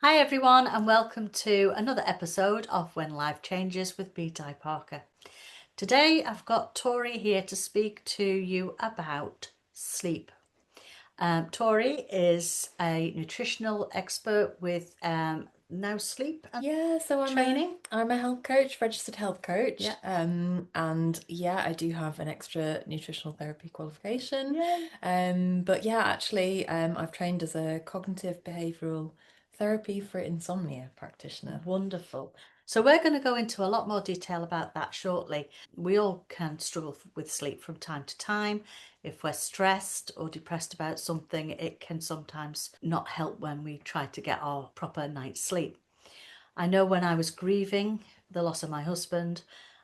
Hi everyone, and welcome to another episode of When Life Changes with me, Di Parker. Today I've got Tori here to speak to you about sleep. Tori is a nutritional expert with now sleep and Yeah, so training. I'm a health coach, registered health coach. Yeah. And yeah, I do have an extra nutritional therapy qualification. Yay. But yeah, actually, I've trained as a cognitive behavioral therapy for insomnia practitioner. Wonderful. So we're going to go into a lot more detail about that shortly. We all can struggle with sleep from time to time. If we're stressed or depressed about something, it can sometimes not help when we try to get our proper night's sleep. I know when I was grieving the loss of my husband,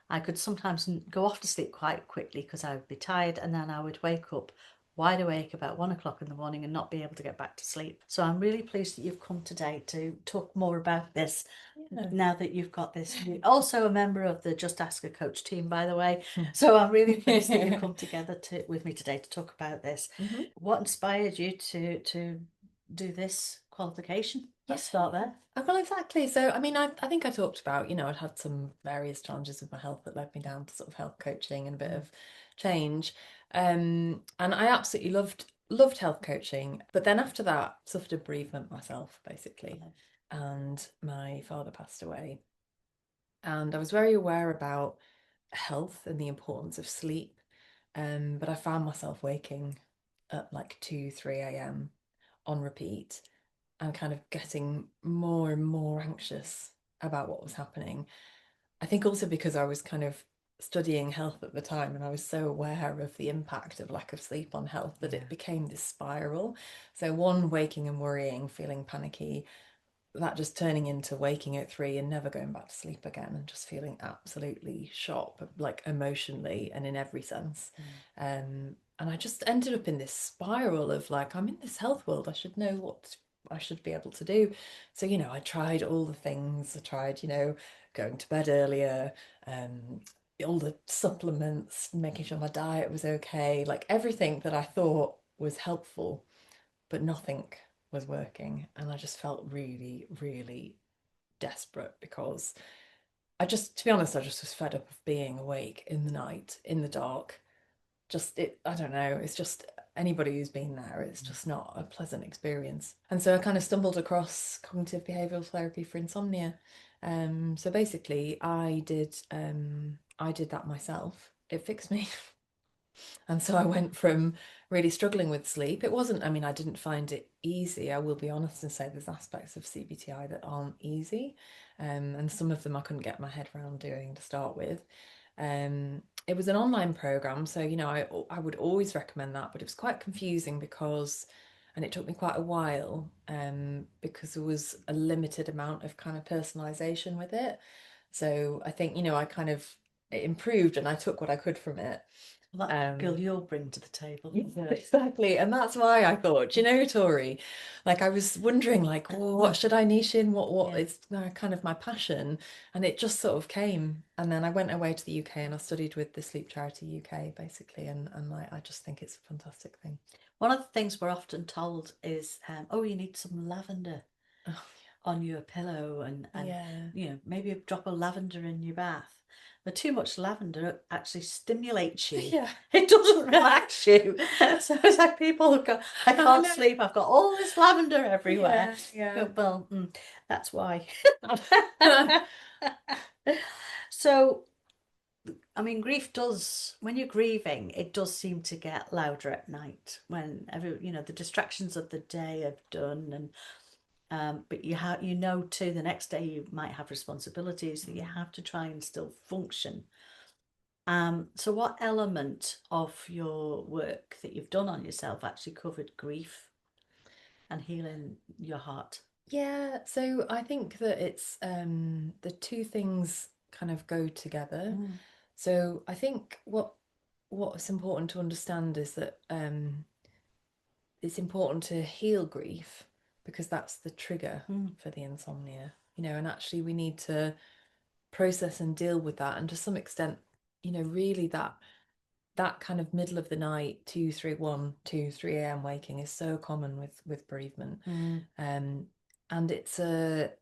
I could sometimes go off to sleep quite quickly because I would be tired, and then I would wake up wide awake about 1 o'clock in the morning and not be able to get back to sleep. So I'm really pleased that you've come today to talk more about this Yeah. now that you've got this. You're also a member of the Just Ask a Coach team, by the way. So I'm really pleased that you've come together with me today to talk about this. Mhm. What inspired you to do this qualification? Yeah. Let's start there. Well, exactly. So, I think I talked about, I'd had some various challenges with my health that led me down to sort of health coaching and a bit of change. And I absolutely loved health coaching. But then after that, suffered a bereavement myself, basically. And my father passed away. And I was very aware about health and the importance of sleep. But I found myself waking at like 2, 3 a.m. on repeat and kind of getting more and more anxious about what was happening. I think also because I was kind of studying health at the time and I was so aware of the impact of lack of sleep on health that it became this spiral. So, one, waking and worrying, feeling panicky, that just turning into waking at 3 and never going back to sleep again and just feeling absolutely shot, like emotionally and in every sense. And I just ended up in this spiral of like, I'm in this health world, I should know what I should be able to do. So, I tried all the things. I tried, going to bed earlier, um, all the supplements, making sure my diet was okay, like everything that I thought was helpful, but nothing was working. And I just felt really, really desperate because to be honest, I just was fed up of being awake in the night, in the dark. I don't know, it's just anybody who's been there, it's just not a pleasant experience. And so I kind of stumbled across cognitive behavioral therapy for insomnia. So basically, I did that myself. It fixed me. And so I went from really struggling with sleep. It wasn't, I didn't find it easy. I will be honest and say there's aspects of CBTI that aren't easy. And some of them I couldn't get my head around doing to start with. It was an online program, so I would always recommend that, but it was quite confusing and it took me quite a while, because there was a limited amount of kind of personalization with it. So I think, I kind of it improved and I took what I could from it. Well, that skill Um, you'll bring to the table, yeah, isn't it? exactly. And that's why I thought, Tori, like I was wondering, like, well, what should I niche in? What Yeah. is kind of my passion? And it just sort of came. And then I went away to the UK and I studied with the Sleep Charity UK, basically. And like, I just think it's a fantastic thing. One of the things we're often told is, oh, you need some lavender Oh, on your pillow, and yeah. maybe a drop of lavender in your bath. But too much lavender actually stimulates you. Yeah. It doesn't relax you. So it's like people who go, I I can't know. sleep. I've got all this lavender everywhere. Yeah, yeah. Go, well, that's why. So, I mean, grief does, when you're grieving, it does seem to get louder at night when the distractions of the day are done, and but you know too, the next day you might have responsibilities that you have to try and still function. So what element of your work that you've done on yourself actually covered grief and healing your heart? Yeah, so I think that it's the two things kind of go together. Mm, So I think what's important to understand is that it's important to heal grief because that's the trigger mm, for the insomnia, and actually we need to process and deal with that. And to some extent, really that kind of middle of the night, 2, 3, 1, 2, 3 a.m. waking is so common with bereavement. mm, Um, And it's a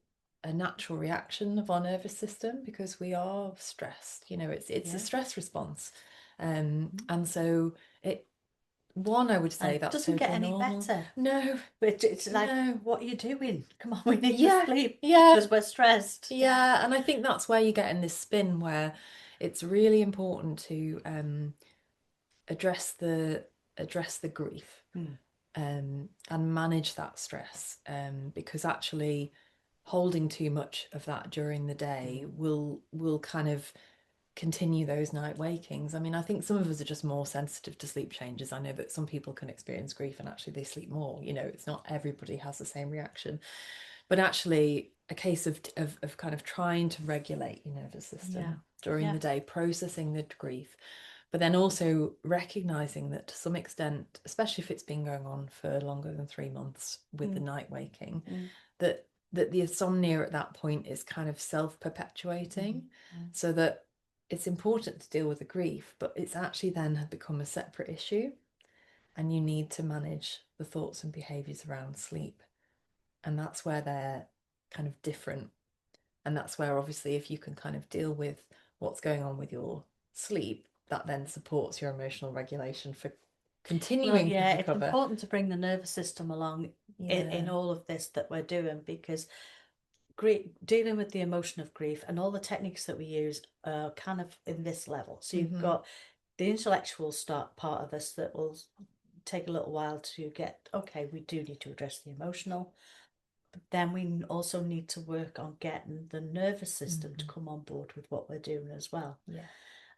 natural reaction of our nervous system because we are stressed. You know, it's a Yeah. stress response. And so it one, I would And say it that's doesn't get totally any normal. better. No, But it's like, no. what are you doing? Come on, we need to Yeah, sleep yeah, because we're stressed. yeah. And I think that's where you get in this spin where it's really important to address the address the grief, Mm. and manage that stress, because actually holding too much of that during the day Mm. will kind of continue those night wakings. I mean, I think some of us are just more sensitive to sleep changes. I know that some people can experience grief and actually they sleep more. You know, it's not everybody has the same reaction, but actually a case of kind of trying to regulate your nervous Yeah. system during Yeah. the day, processing the grief, but then also recognizing that to some extent, especially if it's been going on for longer than 3 months with the Mm. night waking, Mm. that the insomnia at that point is kind of self-perpetuating, Mm. so that it's important to deal with the grief, but it's actually then become a separate issue, and you need to manage the thoughts and behaviors around sleep. And that's where they're kind of different. And that's where, obviously, if you can kind of deal with what's going on with your sleep, that then supports your emotional regulation for Well, continuing to yeah, it's recover. important to bring the nervous system along in Yeah. all of this that we're doing because dealing with the emotion of grief and all the techniques that we use are kind of in this level. So you've Mm-hmm. got the intellectual start part of this that will take a little while to get, okay, we do need to address the emotional, but then we also need to work on getting the nervous system to Mm-hmm. come on board with what we're doing as well. Yeah.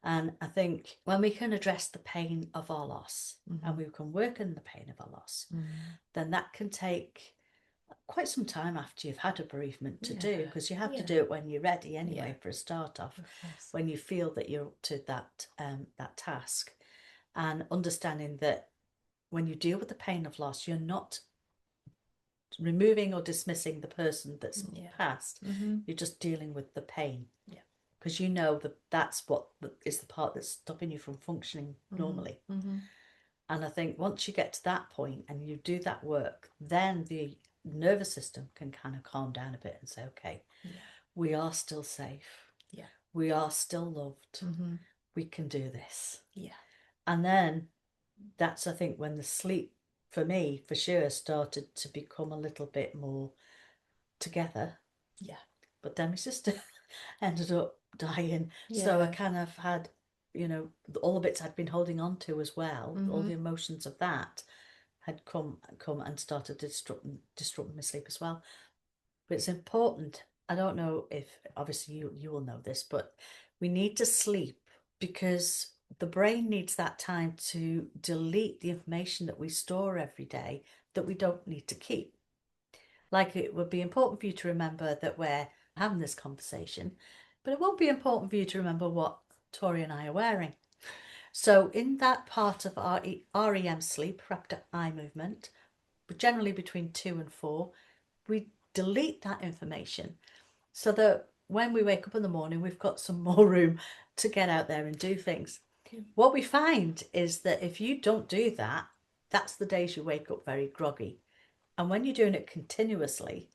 And I think when we can address the pain of our loss and Mm-hmm. we can work in the pain of our loss, Mm. then that can take quite some time after you've had a bereavement to Yeah. do, because you have to Yeah. do it when you're ready Yeah. anyway for a start off, Of course. when you feel that you're up to that task, and understanding that when you deal with the pain of loss, you're not removing or dismissing the person that's Yeah. passed. Mm-hmm. You're just dealing with the pain Yeah. because you know that that's what is the part that's stopping you from functioning Mm-hmm. normally. Mm-hmm. And I think once you get to that point and you do that work, then the nervous system can kind of calm down a bit and say, okay, Yeah. we are still safe. Yeah. We are still loved. Mm-hmm. We can do this. Yeah. And then that's, I think, when the sleep for me, for sure, started to become a little bit more together. Yeah. But then my sister ended up dying. So I Yeah. kind of had, all the bits I'd been holding on to as well, all Mm-hmm. the emotions of that had come and started disrupting my sleep as well. But it's important. I don't know if obviously you will know this, but we need to sleep because the brain needs that time to delete the information that we store every day that we don't need to keep. Like, it would be important for you to remember that we're having this conversation, but it won't be important for you to remember what Tori and I are wearing. So in that part of our REM sleep, rapid eye movement, generally between 2 and 4, we delete that information so that when we wake up in the morning, we've got some more room to get out there and do things. What we find is that if you don't do that, that's the days you wake up very groggy. And when you're doing it continuously,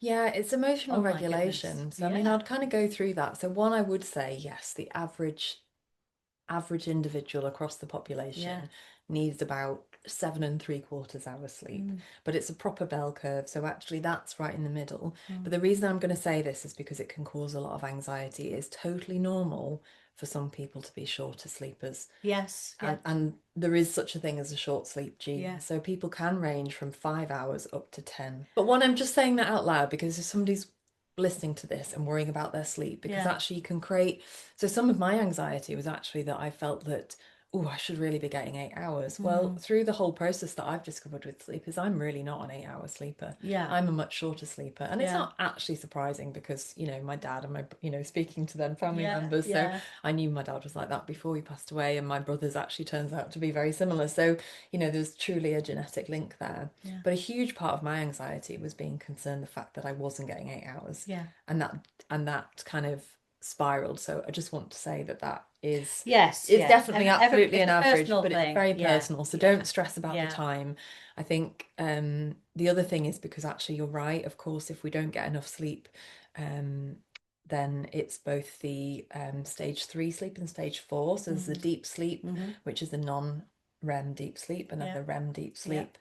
Yeah, it's emotional oh my goodness, regulation. So I mean, yeah, I'd kind of go through that. So one, I would say, yes, the average individual across the yeah, population needs about 7.75 hours sleep, mm, but it's a proper bell curve. So actually, that's right in the middle. mm, But the reason I'm going to say this is because it can cause a lot of anxiety. It's totally normal for some people to be shorter sleepers. yes, yeah, And there is such a thing as a short sleep gene. yeah, So people can range from 5 hours up to 10. But one, I'm just saying that out loud because if somebody's listening to this and worrying about their sleep, because yeah, actually you can create. So some of my anxiety was actually that I felt that, oh, I should really be getting 8 hours. Well, mm, through the whole process that I've discovered with sleep is I'm really not an 8 hour sleeper. yeah, I'm a much shorter sleeper. And it's yeah, not actually surprising because, my dad and speaking to them family yeah, members. So yeah, I knew my dad was like that before he passed away, and my brother's actually turns out to be very similar. So, there's truly a genetic link there. yeah, But a huge part of my anxiety was being concerned the fact that I wasn't getting 8 hours, yeah, and that kind of spiraled. So I just want to say that is Yes, it's yeah. definitely absolutely It's an a average, personal but it's thing. very Yeah, personal. So yeah, don't stress about the yeah. time. I think the other thing is, because actually you're right, of course, if we don't get enough sleep, then it's both the stage 3 sleep and stage 4. So there's the deep sleep, which is the non-REM deep sleep, and then the REM deep sleep,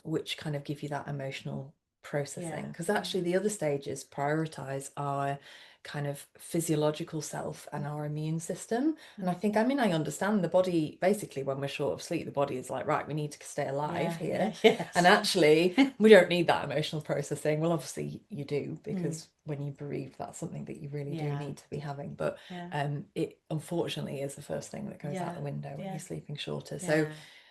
which kind of give you that emotional processing. Because actually the other stages prioritize our kind of physiological self and our immune system. And I think, I mean, I understand the body, basically when we're short of sleep, the body is like, right, we need to stay alive here. Yes. And actually we don't need that emotional processing. Well, obviously you do, because when you bereave, that's something that you really do need to be having. But it unfortunately is the first thing that goes out the window when you're sleeping shorter. So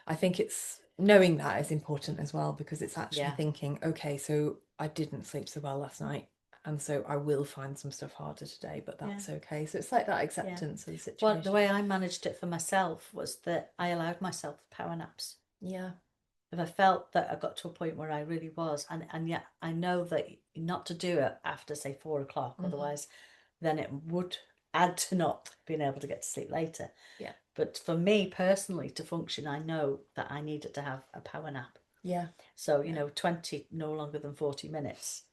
I think it's knowing that is important as well, because it's actually thinking, okay, so I didn't sleep so well last night, and so I will find some stuff harder today, but that's okay. So it's like that acceptance of the situation. Well, the way I managed it for myself was that I allowed myself power naps. Yeah. If I felt that I got to a point where I really was, and yet I know that not to do it after, say, 4 o'clock, otherwise then it would add to not being able to get to sleep later. Yeah. But for me personally, to function, I know that I needed to have a power nap. Yeah. So, 20, no longer than 40 minutes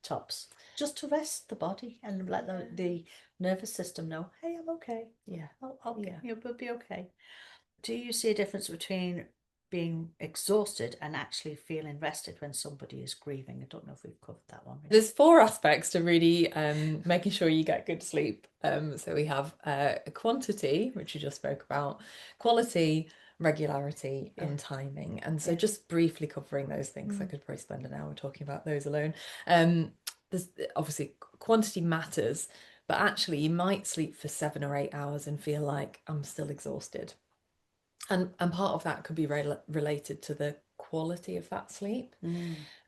tops, just to rest the body and let the nervous system know, hey, I'm okay. Yeah. You'll be okay. Do you see a difference between being exhausted and actually feeling rested when somebody is grieving? I don't know if we've covered that one. There's 4 aspects to really making sure you get good sleep. So we have quantity, which you just spoke about, quality, regularity, and timing. And so just briefly covering those things, I could probably spend an hour talking about those alone. There's obviously quantity matters, but actually you might sleep for 7 or 8 hours and feel like I'm still exhausted. And part of that could be related to the quality of that sleep.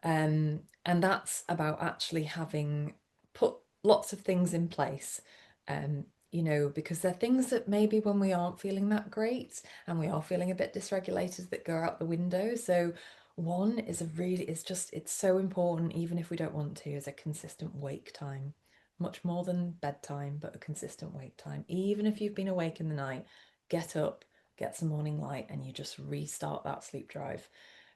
And that's about actually having put lots of things in place, because they're things that maybe when we aren't feeling that great and we are feeling a bit dysregulated, that go out the window. So one is it's so important, even if we don't want to, is a consistent wake time. Much more than bedtime, but a consistent wake time. Even if you've been awake in the night, get up, get some morning light, and you just restart that sleep drive.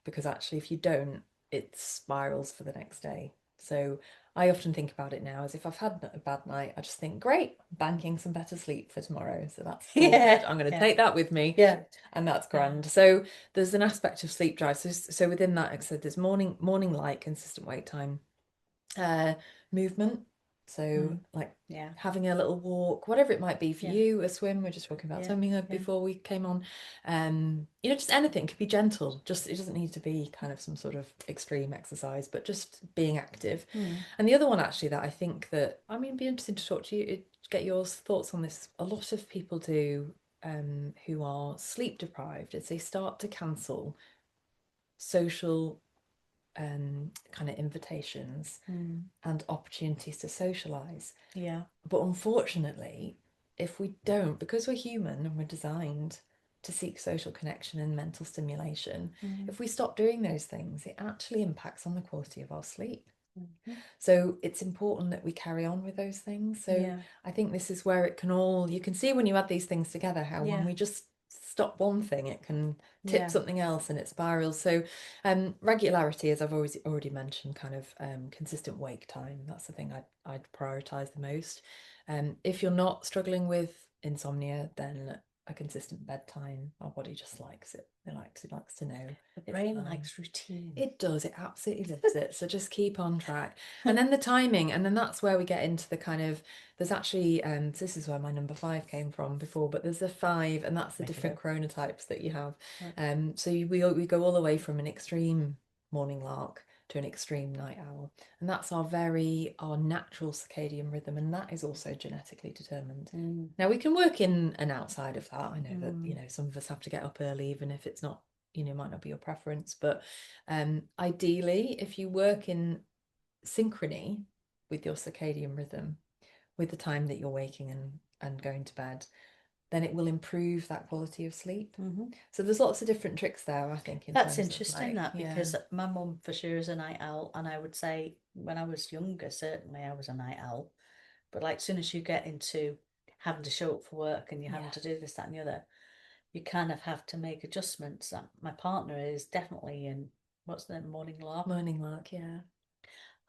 Because actually, if you don't, it spirals for the next day. So I often think about it now as if I've had a bad night, I just think, great, banking some better sleep for tomorrow. So that's all good. I'm going to take that with me. Yeah. And that's grand. So there's an aspect of sleep drive. So within that, like I said, there's morning light, consistent wake time, movement. So like having a little walk, whatever it might be for you, a swim. We're just talking about swimming before we came on. Just anything. It could be gentle. Just it doesn't need to be kind of some sort of extreme exercise, but just being active. And the other one actually that I think that, I mean, it'd be interesting to talk to you, get your thoughts on this. A lot of people do who are sleep deprived, is they start to cancel social kind of invitations and opportunities to socialize. Yeah. But unfortunately, if we don't, because we're human and we're designed to seek social connection and mental stimulation, if we stop doing those things, it actually impacts on the quality of our sleep. So it's important that we carry on with those things. So I think this is where it can all, you can see when you add these things together, how when we just stop one thing, it can tip something else and it spirals. So regularity, as I've already mentioned, kind of consistent wake time, that's the thing I'd prioritize the most. If you're not struggling with insomnia, then a consistent bedtime, our body just likes it. It likes to know. The brain likes routine. It does. It absolutely loves it. So just keep on track. And then the timing, and then that's where we get into the kind of, there's actually this is where my number 5 came from before, but there's a 5, and that's the different chronotypes that you have. So we go all the way from an extreme morning lark to an extreme night owl, and that's our natural circadian rhythm, and that is also genetically determined. Now we can work in and outside of that. I know that some of us have to get up early, even if it's not, might not be your preference, but ideally, if you work in synchrony with your circadian rhythm, with the time that you're waking and going to bed, then it will improve that quality of sleep. So there's lots of different tricks there, I think. That's interesting, because my mum for sure is a night owl, and I would say when I was younger, certainly I was a night owl. But like, as soon as you get into having to show up for work and you're having Yeah. to do this, that, and the other, you kind of have to make adjustments. My partner is definitely in what's the morning lark. Morning lark, yeah.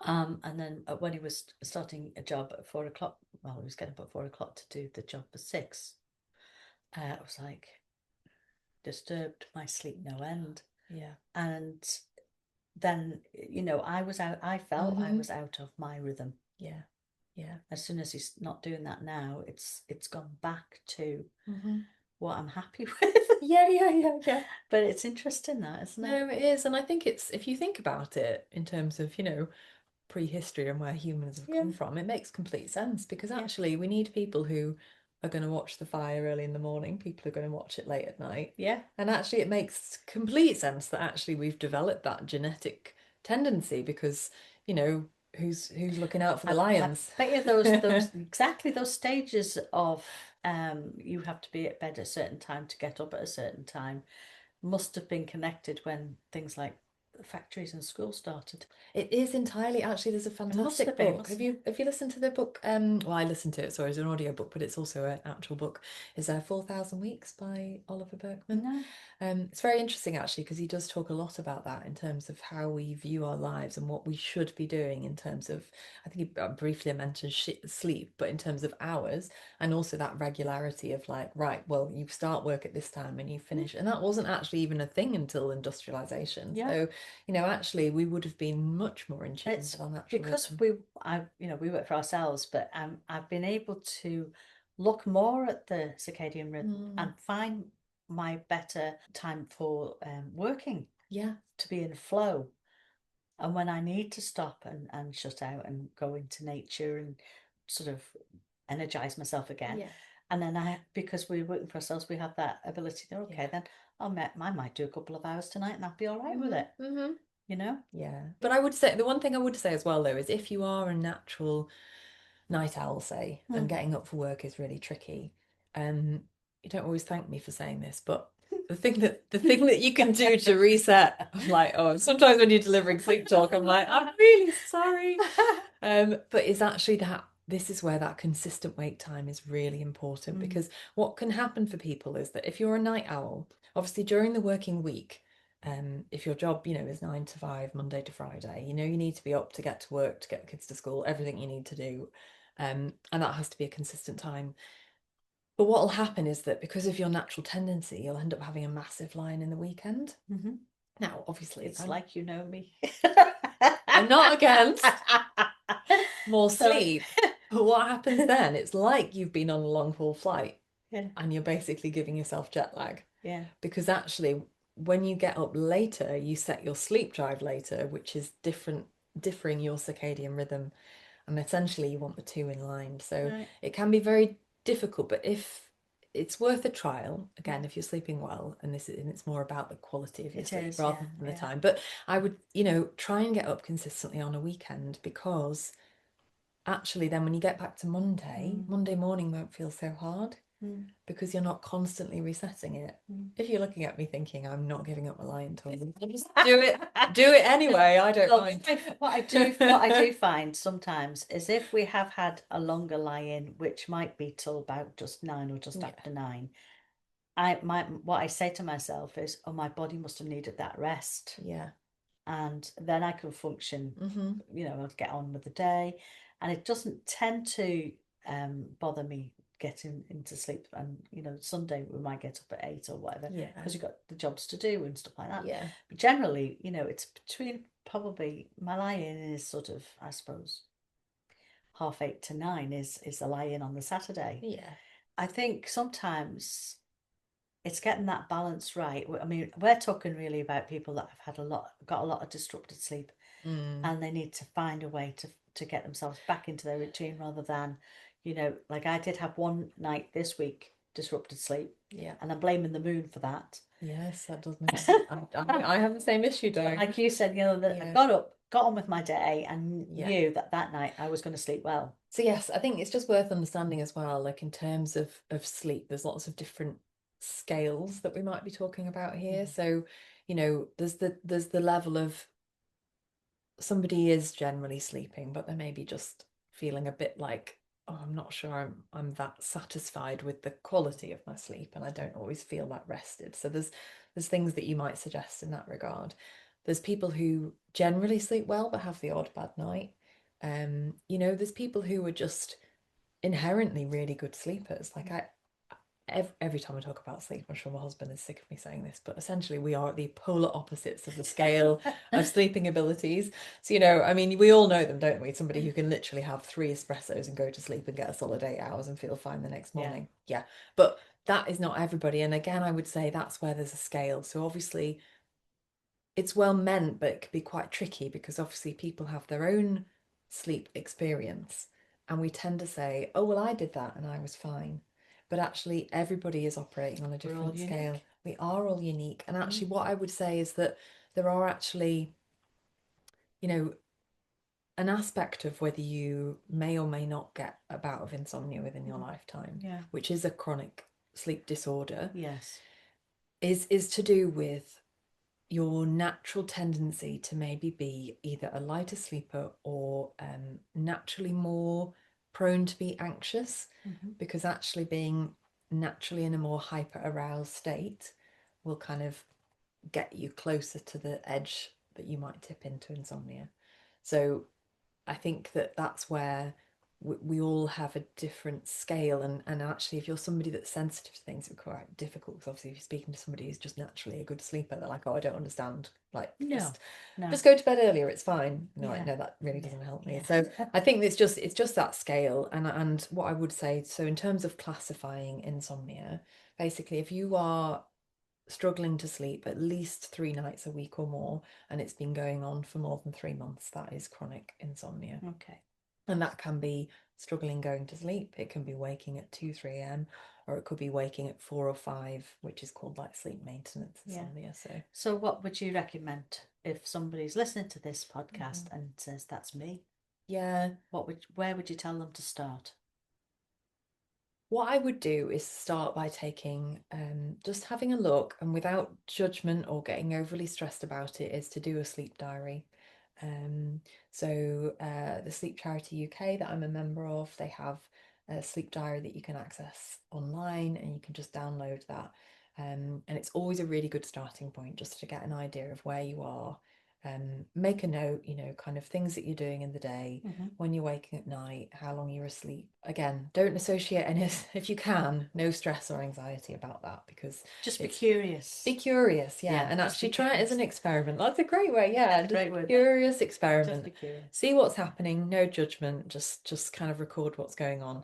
And then when he was starting a job at 4 o'clock, well, he was getting up at 4 o'clock to do the job for 6. It was like disturbed my sleep no end. Yeah. And then, I felt I was out of my rhythm. Yeah. Yeah. As soon as he's not doing that now, it's gone back to what I'm happy with. Yeah, yeah, yeah, yeah. But it's interesting that, isn't it? No, it is. And I think it's, if you think about it in terms of, prehistory and where humans have come from, it makes complete sense, because actually we need people who are going to watch the fire early in the morning, people are going to watch it late at night. Yeah. And actually it makes complete sense that actually we've developed that genetic tendency, because, who's looking out for the lions? I bet you those exactly those stages of you have to be at bed at a certain time to get up at a certain time must have been connected when things like factories and schools started. It is entirely, actually, there's a fantastic book. Mustn't Have you listened to the book? Well, I listened to it, sorry, it's an audio book, but it's also an actual book. Is 4,000 Weeks by Oliver Burkeman. No. It's very interesting, actually, because he does talk a lot about that in terms of how we view our lives and what we should be doing in terms of, I think he briefly mentioned sleep, but in terms of hours, and also that regularity of like, right, well, you start work at this time and you finish. And that wasn't actually even a thing until industrialization. Yeah. So, actually we would have been much more in tune with our natural because rhythm. we work for ourselves, but I've been able to look more at the circadian rhythm and find my better time for working. Yeah. To be in flow. And when I need to stop and shut out and go into nature and sort of energize myself again. Yeah. And then because we're working for ourselves, we have that ability to, okay, then I might do a couple of hours tonight and I'll be all right with it. Yeah. But I would say, the one thing I would say as well, though, is if you are a natural night owl, say, and getting up for work is really tricky, you don't always thank me for saying this, but the thing that you can do to reset, I'm like, oh, sometimes when you're delivering sleep talk, I'm like, I'm really sorry. But it's actually that this is where that consistent wake time is really important, because what can happen for people is that if you're a night owl, obviously during the working week, if your job, is 9 to 5, Monday to Friday, you need to be up to get to work, to get the kids to school, everything you need to do. And that has to be a consistent time. But what will happen is that because of your natural tendency, you'll end up having a massive lie-in in the weekend. Now, obviously, it's like, me. I'm not against more sleep. But what happens then? It's like you've been on a long haul flight and you're basically giving yourself jet lag. Yeah. Because actually, when you get up later, you set your sleep drive later, which is differing your circadian rhythm. And essentially, you want the two in line. So it can be very difficult, but if it's worth a trial, again, if you're sleeping well, and it's more about the quality of your sleep rather than the time. But I would, try and get up consistently on a weekend, because actually then when you get back to Monday morning won't feel so hard, because you're not constantly resetting it. If you're looking at me thinking I'm not giving up my lying to just do it anyway. I don't mind. What I do find sometimes is if we have had a longer lie-in, which might be till about just 9 or just after 9, what I say to myself is, oh, my body must have needed that rest. Yeah. And then I can function, I'll get on with the day. And it doesn't tend to bother me getting into sleep. And, Sunday we might get up at 8 or whatever, because you've got the jobs to do and stuff like that. Yeah. But generally, it's between, probably my lie-in is sort of, I suppose, 8:30 to 9 is the lie-in on the Saturday. Yeah. I think sometimes it's getting that balance right. I mean, we're talking really about people that have got a lot of disrupted sleep, and they need to find a way to get themselves back into their routine, rather than, like I did have one night this week disrupted sleep, and I'm blaming the moon for that. Yes, that does make sense. I have the same issue, though. Like you said, that I got on with my day and knew that night I was going to sleep well. So yes, I think it's just worth understanding as well, like in terms of sleep, there's lots of different scales that we might be talking about here. So, there's the level of somebody is generally sleeping, but they may be just feeling a bit like oh, I'm not sure I'm that satisfied with the quality of my sleep, and I don't always feel that rested. So there's things that you might suggest in that regard. There's people who generally sleep well but have the odd bad night. There's people who are just inherently really good sleepers. Like every time I talk about sleep, I'm sure my husband is sick of me saying this, but essentially we are at the polar opposites of the scale of sleeping abilities. So, I mean, we all know them, don't we? Somebody who can literally have 3 espressos and go to sleep and get a solid 8 hours and feel fine the next morning. Yeah. But that is not everybody. And again, I would say that's where there's a scale. So obviously it's well meant, but it can be quite tricky because obviously people have their own sleep experience. And we tend to say, oh, well, I did that and I was fine. But actually, everybody is operating on a different scale. We are all unique. And actually, what I would say is that there are actually, an aspect of whether you may or may not get a bout of insomnia within your lifetime, which is a chronic sleep disorder, Yes. is to do with your natural tendency to maybe be either a lighter sleeper or naturally more prone to be anxious, because actually being naturally in a more hyper aroused state will kind of get you closer to the edge that you might tip into insomnia. So I think that that's where we all have a different scale, and actually if you're somebody that's sensitive to things, it's quite difficult because obviously if you're speaking to somebody who's just naturally a good sleeper, they're like, oh, I don't understand, like just go to bed earlier, it's fine. Like, no, that really doesn't help me. So I think it's just that scale. And what I would say, so in terms of classifying insomnia, basically if you are struggling to sleep at least 3 nights a week or more, and it's been going on for more than 3 months, that is chronic insomnia. Okay. And that can be struggling going to sleep. It can be waking at 2, 3 a.m., or it could be waking at 4 or 5, which is called like sleep maintenance insomnia. So what would you recommend if somebody's listening to this podcast and says, that's me? Yeah. Where would you tell them to start? What I would do is start by taking, just having a look, and without judgment or getting overly stressed about it, is to do a sleep diary. The Sleep Charity UK that I'm a member of, they have a sleep diary that you can access online, and you can just download that. And it's always a really good starting point just to get an idea of where you are. Make a note, kind of things that you're doing in the day, when you're waking at night, how long you're asleep. Again, don't associate any, if you can, no stress or anxiety about that, because just be curious. Be curious, and actually try it as an experiment. That's a great way, That's a great word. Curious experiment. Just be curious. See what's happening, no judgment, just kind of record what's going on.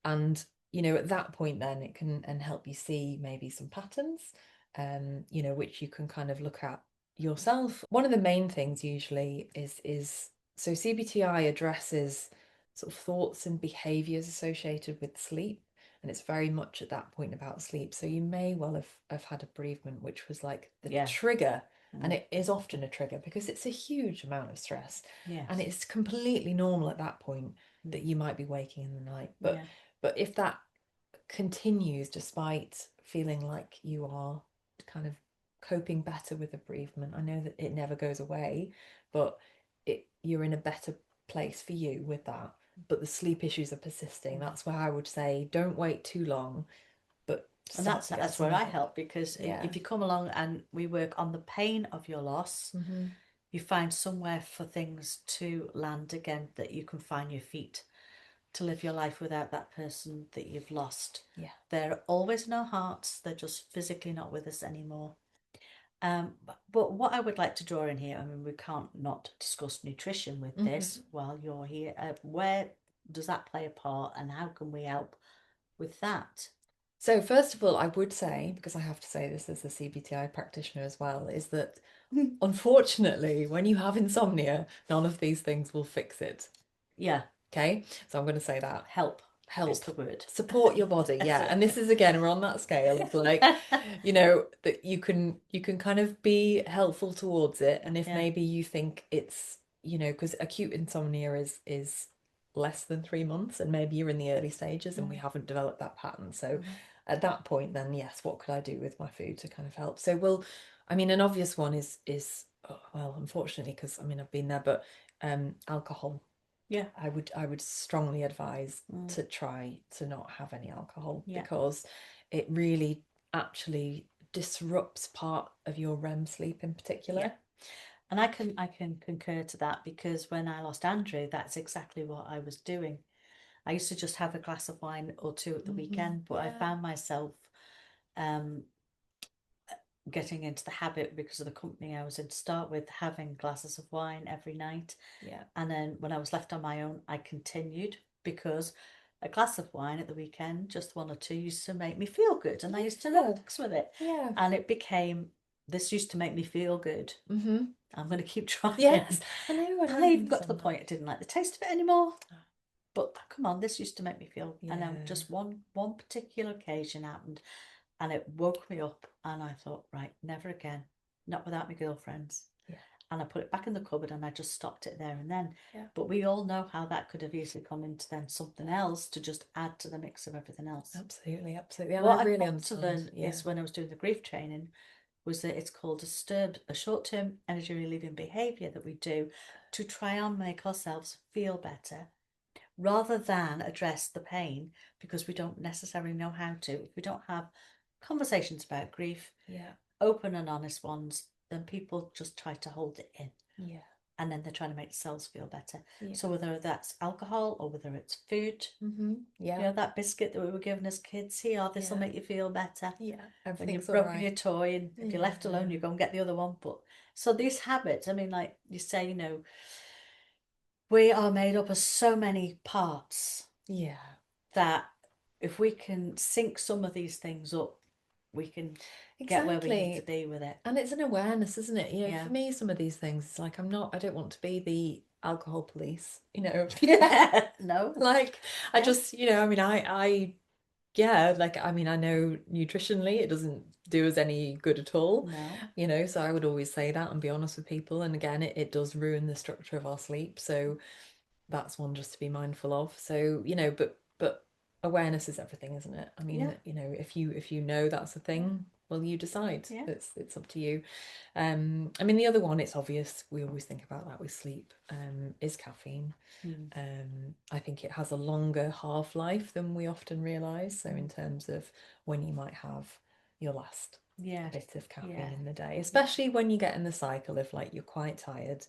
And at that point then it can help you see maybe some patterns, which you can kind of look at yourself. One of the main things usually is so CBTI addresses sort of thoughts and behaviors associated with sleep, and it's very much at that point about sleep. So you may well have had a bereavement which was like the trigger, and it is often a trigger because it's a huge amount of stress, and it's completely normal at that point that you might be waking in the night. But if that continues despite feeling like you are kind of coping better with the bereavement, I know that it never goes away, but you're in a better place for you with that. But the sleep issues are persisting. That's where I would say don't wait too long. And that's where I help, because if you come along and we work on the pain of your loss, you find somewhere for things to land again, that you can find your feet to live your life without that person that you've lost. They're always in our hearts, they're just physically not with us anymore. But what I would like to draw in here, I mean, we can't not discuss nutrition with this while you're here. Where does that play a part, and how can we help with that? So first of all, I would say, because I have to say this as a CBTI practitioner as well, is that unfortunately, when you have insomnia, none of these things will fix it. Okay, so I'm going to say that. Help is the word. Support your body. And this is, again, we're on that scale of like, that you can kind of be helpful towards it. And if maybe you think it's, because acute insomnia is less than 3 months, and maybe you're in the early stages and we haven't developed that pattern. So at that point, then yes, what could I do with my food to kind of help? So an obvious one is well, unfortunately, because I've been there, but alcohol. Yeah. I would strongly advise Mm. to try to not have any alcohol, Yeah. because it really actually disrupts part of your REM sleep in particular. Yeah. And I can concur to that, because when I lost Andrew, that's exactly what I was doing. I used to just have a glass of wine or two at the weekend, but I found myself um, getting into the habit, because of the company I was in to start with, having glasses of wine every night. Yeah. And then when I was left on my own, I continued, because a glass of wine at the weekend, just one or two, used to make me feel good, and I used to relax with it. Yeah. And it became, this used to make me feel good. Mm-hmm. I'm going to keep trying. Yes, I know. And I even got to the point I didn't like the taste of it anymore. But come on, this used to make me feel. Yeah. And then just one particular occasion happened, and it woke me up, and I thought, right, never again, not without my girlfriends. Yeah. And I put it back in the cupboard, and I just stopped it there and then. Yeah. But we all know how that could have easily come into then something else to just add to the mix of everything else. Absolutely, absolutely. And What I I've really got to learn is, when I was doing the grief training, was that it's called a short-term energy relieving behaviour that we do to try and make ourselves feel better, rather than address the pain, because we don't necessarily know how to. If we don't have conversations about grief, Yeah. open and honest ones, then people just try to hold it in. Yeah. And then they're trying to make themselves feel better. Yeah. So whether that's alcohol or whether it's food, Yeah. you know, that biscuit that we were given as kids, here, this will make you feel better. Yeah. When you've Everything's broken alright. your toy, and if you're left alone, you go and get the other one. But so these habits, I mean, like you say, you know, we are made up of so many parts. Yeah. That if we can sync some of these things up, we can get where we need to be with it. And it's an awareness, isn't it? You know, Yeah. for me, some of these things, it's like, I don't want to be the alcohol police, you know. No. Like, I just, you know, I mean, yeah, like, I mean, I know nutritionally it doesn't do us any good at all. No. You know, so I would always say that and be honest with people. And again, it does ruin the structure of our sleep. So that's one just to be mindful of. So, you know, but awareness is everything, isn't it? I mean, Yeah. you know, if you know that's a thing, well, you decide. Yeah. It's up to you. I mean, the other one, it's obvious, we always think about that with sleep, is caffeine. I think it has a longer half-life than we often realise. So in terms of when you might have your last bit of caffeine in the day, especially when you get in the cycle of, like, you're quite tired,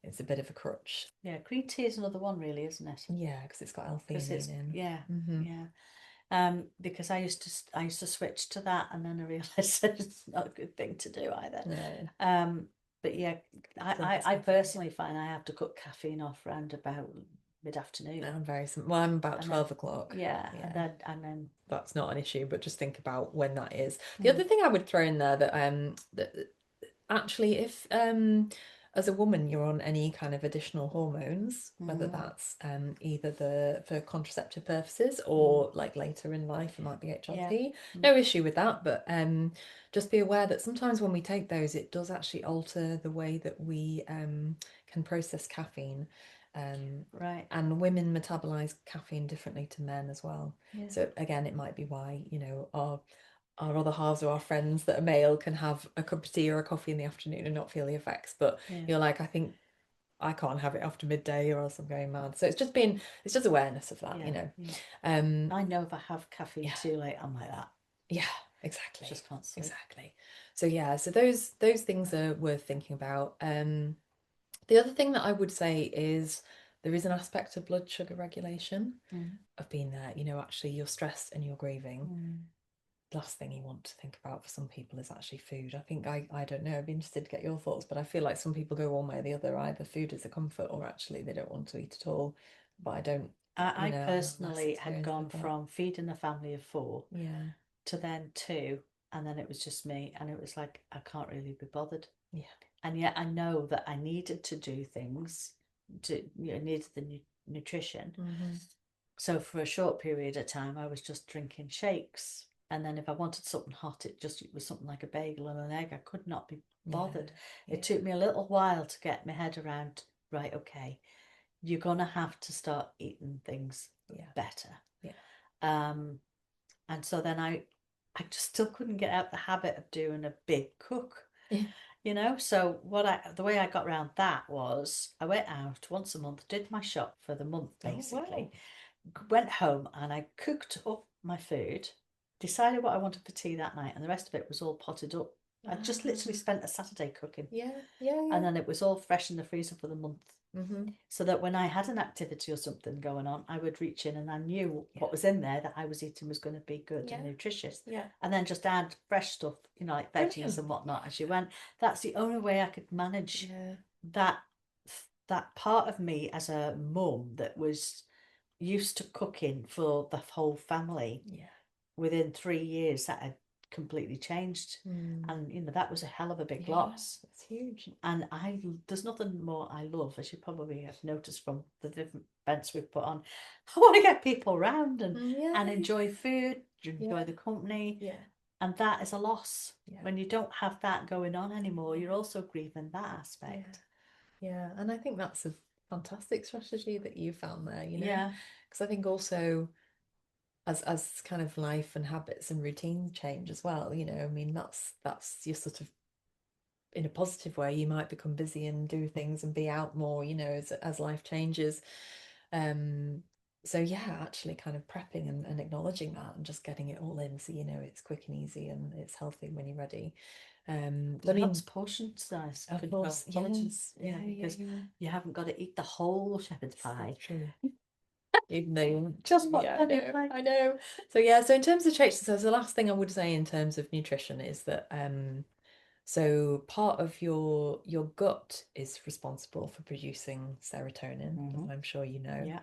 it's a bit of a crutch. Yeah, green tea is another one, really, isn't it? Yeah, because it's got L-theanine in. Yeah, yeah. Because I used to switch to that, and then I realised it's not a good thing to do either. No. But yeah, I personally find I have to cut caffeine off around about mid-afternoon. I'm very well, I'm about 12 o'clock. Yeah, and then that's not an issue, but just think about when that is. The other thing I would throw in there, that actually, if as a woman you're on any kind of additional hormones, whether that's either for contraceptive purposes or like later in life it might be HRT, no issue with that, but just be aware that sometimes when we take those, it does actually alter the way that we can process caffeine. Right. And women metabolize caffeine differently to men as well. Yeah. So again, it might be why, you know, our other halves or our friends that are male can have a cup of tea or a coffee in the afternoon and not feel the effects. But you're like, I think I can't have it after midday or else I'm going mad. So it's just awareness of that, you know. I know if I have caffeine too late, I'm like that. Yeah, exactly. I just can't sleep. Exactly. So yeah, so those things are worth thinking about. The other thing that I would say is there is an aspect of blood sugar regulation, of being there. You know, actually you're stressed and you're grieving. Last thing you want to think about for some people is actually food. I think I don't know, I'd be interested to get your thoughts, but I feel like some people go one way or the other. Either food is a comfort or actually they don't want to eat at all. But I don't, I personally had gone from feeding a family of 4 to then 2, and then it was just me, and it was like I can't really be bothered. And yet I know that I needed to do things to, you know, needed the nutrition. So for a short period of time I was just drinking shakes, and then if I wanted something hot, it was something like a bagel and an egg. I could not be bothered. It took me a little while to get my head around, right, okay, you're gonna have to start eating things better. And so then I just still couldn't get out the habit of doing a big cook. So the way I got around that was I went out once a month, did my shop for the month Oh, wow. basically, went home and I cooked up my food, decided what I wanted for tea that night, and the rest of it was all potted up. I just literally Ah, spent a Saturday cooking, yeah, yeah, and yeah. then it was all fresh in the freezer for the month. Mm-hmm. So that when I had an activity or something going on, I would reach in and I knew Yeah, what was in there that I was eating was going to be good and yeah, nutritious. yeah. And then just add fresh stuff, like veggies Brilliant. and whatnot as you went. That's the only way I could manage Yeah, that that part of me as a mum that was used to cooking for the whole family. yeah. Within 3 years, that had completely changed, Mm. and that was a hell of a big Yeah, loss. it's huge. And there's nothing more I love, as you probably have noticed from the different events we've put on. I want to get people round Yeah, and enjoy food, yeah, enjoy the company, yeah, and that is a loss. yeah, When you don't have that going on anymore, you're also grieving that yeah, aspect. yeah. And I think that's a fantastic strategy that you found there, Yeah, because I think also as kind of life and habits and routine change as well, I mean that's your sort of in a positive way, you might become busy and do things and be out more, as life changes. Um, so yeah, actually kind of prepping and acknowledging that and just getting it all in so it's quick and easy and it's healthy when you're ready. it So I helps mean, portion size of control, course, yeah, portions, yeah, yeah, because yeah. you haven't got to eat the whole shepherd's So pie. true. Even though, Just one yeah, I penny know, pie. I know. So yeah, so in terms of change, so the last thing I would say in terms of nutrition is that so part of your gut is responsible for producing serotonin, as Mm-hmm. I'm sure you know, Yeah.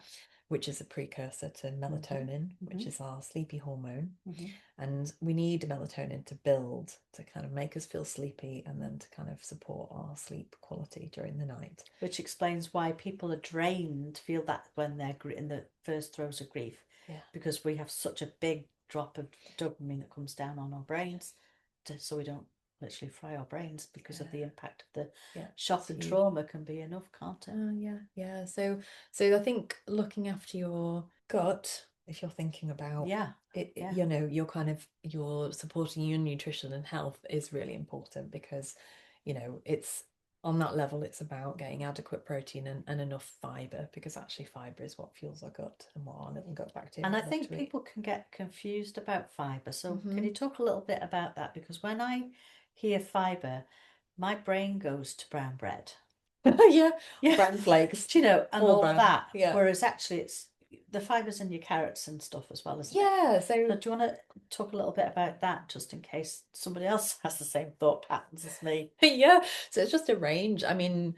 which is a precursor to Mm-hmm. melatonin, Mm-hmm. which is our sleepy hormone. Mm-hmm. And we need melatonin to build to kind of make us feel sleepy and then to kind of support our sleep quality during the night. Which explains why people are drained, feel that when they're in the first throes of grief, Yeah. because we have such a big drop of dopamine that comes down on our brains, so we don't literally fry our brains because of the Yeah. impact of the Yeah. shock It's and huge. trauma can be enough, can't it? Yeah, yeah. So I think looking after your gut, if you're thinking about Yeah, it, yeah. you're supporting your nutrition and health is really important because, it's on that level, it's about getting adequate protein and enough fiber because actually fiber is what fuels our gut and what our little gut And I bacteria love think to eat. people can get confused about fiber. So can Mm-hmm. you talk a little bit about that? Because when I hear fiber, my brain goes to brown bread. Yeah, Yeah, brown flakes, and all all brown. that. Yeah. Whereas actually, it's the fibers in your carrots and stuff as well, isn't it? Yeah, So so do you want to talk a little bit about that, just in case somebody else has the same thought patterns as me? yeah, so it's just a range. I mean,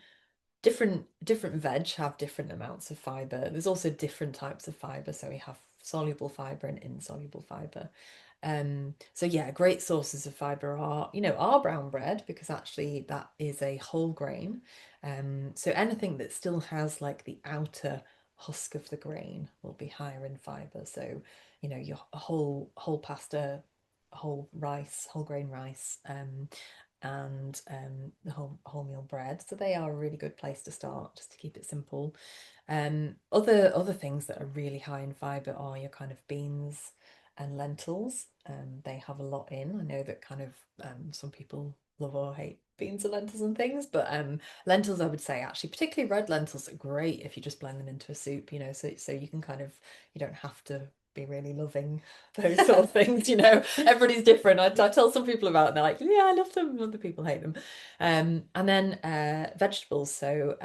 different veg have different amounts of fiber. There's also different types of fiber. So we have soluble fiber and insoluble fiber. So yeah, great sources of fiber are, our brown bread, because actually that is a whole grain. So anything that still has like the outer husk of the grain will be higher in fiber. So, your whole pasta, whole rice, whole grain rice, and the wholemeal bread. So they are a really good place to start, just to keep it simple. Other things that are really high in fiber are your kind of beans and lentils. They have a lot in. I know that kind of some people love or hate beans and lentils and things, but lentils, I would say, actually, particularly red lentils, are great if you just blend them into a soup. So you can kind of, you don't have to be really loving those sort of things. Everybody's different. I tell some people about it, and they're like, yeah, I love them, and other people hate them. And then vegetables, so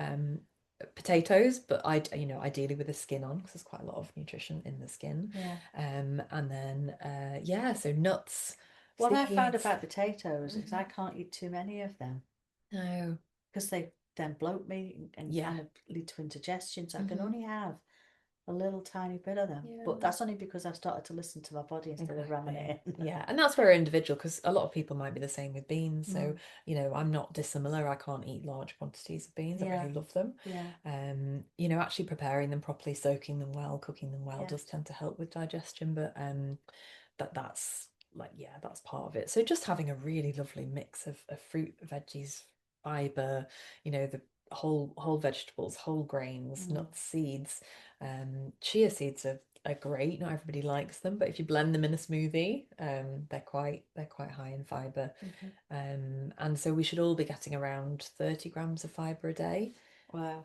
potatoes, but ideally with the skin on, because there's quite a lot of nutrition in the skin. Yeah. And then yeah, so nuts, What I found seeds. about potatoes is Mhm. I can't eat too many of them No, because they then bloat me and yeah. kind of lead to indigestion. So I can Hmm. only have a little tiny bit of them. But Yeah. that's only because I've started to listen to my body instead of ramming Exactly. it in. Yeah, and that's very individual because a lot of people might be the same with beans. So, Mm. I'm not dissimilar. I can't eat large quantities of beans. I Yeah, really love them. yeah, Actually preparing them properly, soaking them well, cooking them well yeah. does tend to help with digestion, but that's like, yeah, that's part of it. So just having a really lovely mix of fruit, veggies, fiber, the whole vegetables, whole grains, Mm. nuts, seeds. Chia seeds are are great. Not everybody likes them, but if you blend them in a smoothie, they're quite high in fiber. Okay. And so we should all be getting around 30 grams of fiber a day. Wow.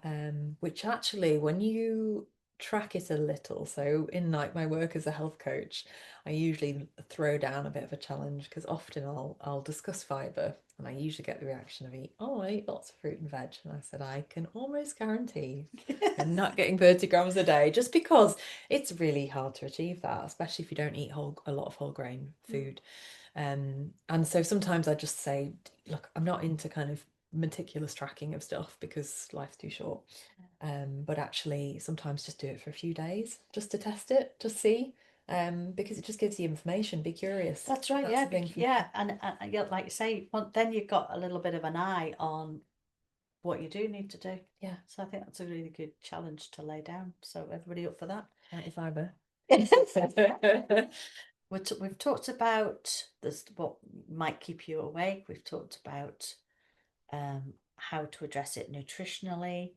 Which actually, when you track it a little, so in like my work as a health coach, I usually throw down a bit of a challenge because often I'll discuss fiber and I usually get the reaction of oh, I eat lots of fruit and veg. And I said, I can almost guarantee you're not getting 30 grams a day just because it's really hard to achieve that, especially if you don't eat a lot of whole grain food. And so sometimes I just say, look, I'm not into kind of meticulous tracking of stuff because life's too short. But actually sometimes just do it for a few days just to test it, just see. Because it just gives you information. Be curious. That's right. That's Yeah. the thing for me. Yeah. And yeah, like you say, then you've got a little bit of an eye on what you do need to do. Yeah. So I think that's a really good challenge to lay down. So everybody up for that? Fiber. We've talked about this, what might keep you awake. We've talked about how to address it nutritionally.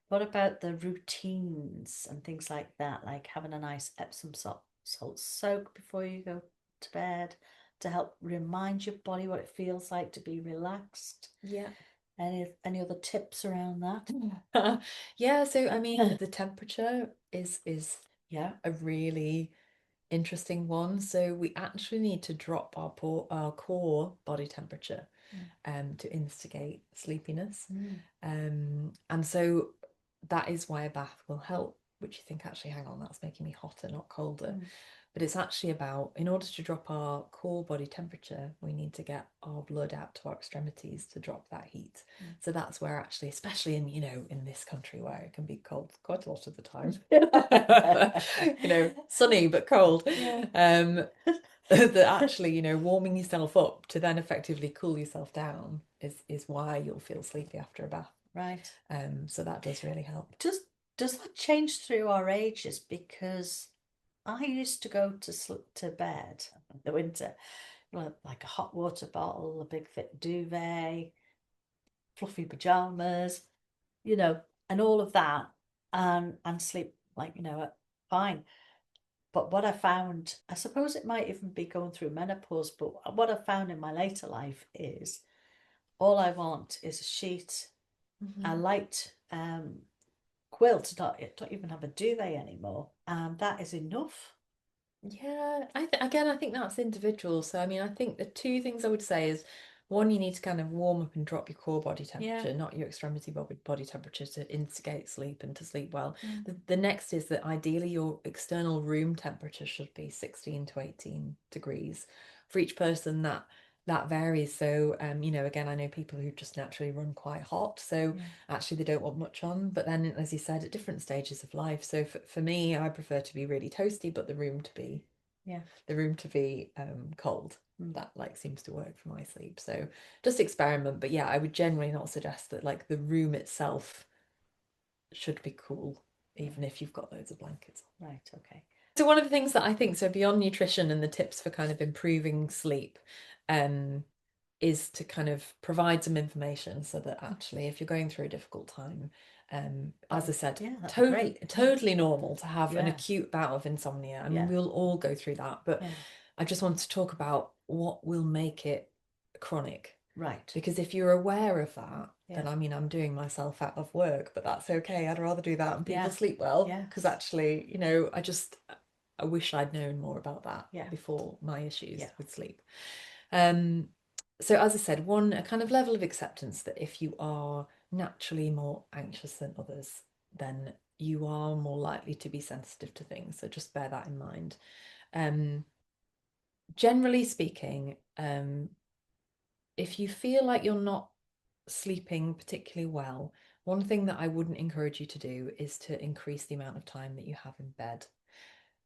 What about the routines and things like that, like having a nice Epsom salt soak before you go to bed to help remind your body what it feels like to be relaxed? Yeah. Any other tips around that? Yeah, so I mean the temperature is Yeah. a really interesting one. So we actually need to drop our core body temperature to instigate sleepiness. And so that is why a bath will help, which you think actually, hang on, that's making me hotter, not colder. But it's actually about, in order to drop our core body temperature, we need to get our blood out to our extremities to drop that heat. So that's where actually, especially in, in this country where it can be cold quite a lot of the time, sunny but cold. Yeah. That actually, warming yourself up to then effectively cool yourself down is why you'll feel sleepy after a bath. Right. So that does really help. Does that change through our ages? Because I used to go to bed in the winter, like a hot water bottle, a big thick duvet, fluffy pajamas, you know, and all of that, and sleep like fine. But what I found, I suppose it might even be going through menopause, but what I found in my later life is all I want is a sheet, a light quilt, don't even have a duvet anymore, and that is enough. Yeah, I think that's individual. So I mean, I think the two things I would say is one, you need to kind of warm up and drop your core body Yeah. temperature, not your extremity body temperature to instigate sleep and to sleep well. The next is that ideally your external room temperature should be 16 to 18 degrees. For each person that varies. So again, I know people who just naturally run quite hot, so actually they don't want much on. But then, as you said, at different stages of life. So for me, I prefer to be really toasty, but the room to be cold. That like seems to work for my sleep. So just experiment. But yeah, I would generally not suggest that like the room itself should be cool, even if you've got loads of blankets. Right. Okay. So one of the things that I think, so beyond nutrition and the tips for kind of improving sleep, is to kind of provide some information so that actually if you're going through a difficult time, as I said, totally normal to have an acute bout of insomnia. I mean, we'll all go through that, but I just want to talk about what will make it chronic. Right. Because if you're aware of that, then I mean, I'm doing myself out of work, but that's okay. I'd rather do that and people sleep well. Because actually, I wish I'd known more about that before my issues with sleep. So as I said, a kind of level of acceptance that if you are naturally more anxious than others, then you are more likely to be sensitive to things. So just bear that in mind. Generally speaking, if you feel like you're not sleeping particularly well, one thing that I wouldn't encourage you to do is to increase the amount of time that you have in bed,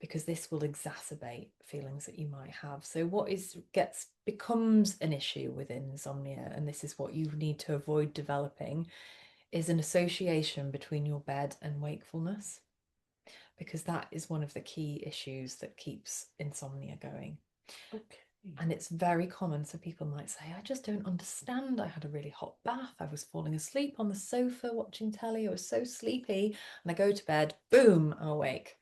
because this will exacerbate feelings that you might have. So what becomes an issue with insomnia, and this is what you need to avoid developing, is an association between your bed and wakefulness, because that is one of the key issues that keeps insomnia going. Okay. And it's very common. So people might say, I just don't understand. I had a really hot bath. I was falling asleep on the sofa watching telly. I was so sleepy. And I go to bed, boom, I'm awake.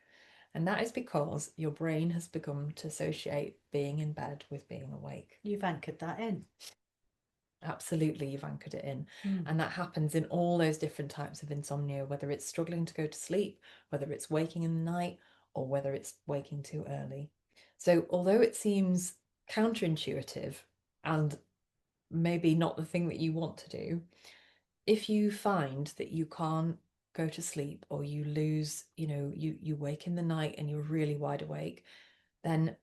And that is because your brain has begun to associate being in bed with being awake. You've anchored that in. Absolutely, you've anchored it in. Mm. And that happens in all those different types of insomnia, whether it's struggling to go to sleep, whether it's waking in the night, or whether it's waking too early. So, although it seems counterintuitive and maybe not the thing that you want to do, if you find that you can't go to sleep, or you lose, you wake in the night and you're really wide awake, then